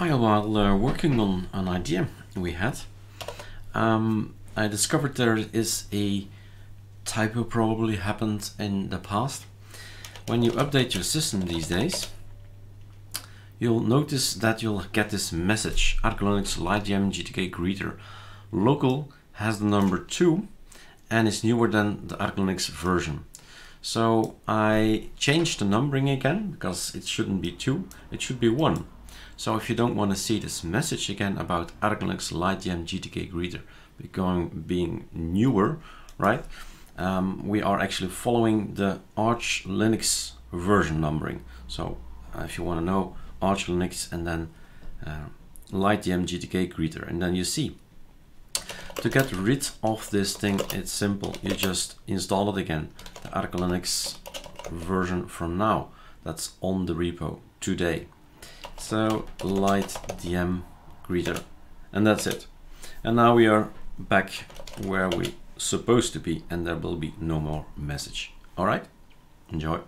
Hi, while working on an idea we had, I discovered there is a typo probably happened in the past. When you update your system these days, you'll notice that you'll get this message, arcolinux-lightdm-gtk-greeter. Local has the number 2 and is newer than the arcolinux version. So I changed the numbering again because it shouldn't be 2, it should be 1. So if you don't want to see this message again about arcolinux-lightdm-gtk-greeter being newer, right? We are actually following the Arch Linux version numbering. So if you want to know, Arch Linux and then lightdm-gtk-greeter, and then you see. To get rid of this thing, it's simple. You just install it again, the arcolinux version from now. That's on the repo today. So lightdm-greeter, and that's it. And now we are back where we're supposed to be, and there will be no more message. All right, enjoy.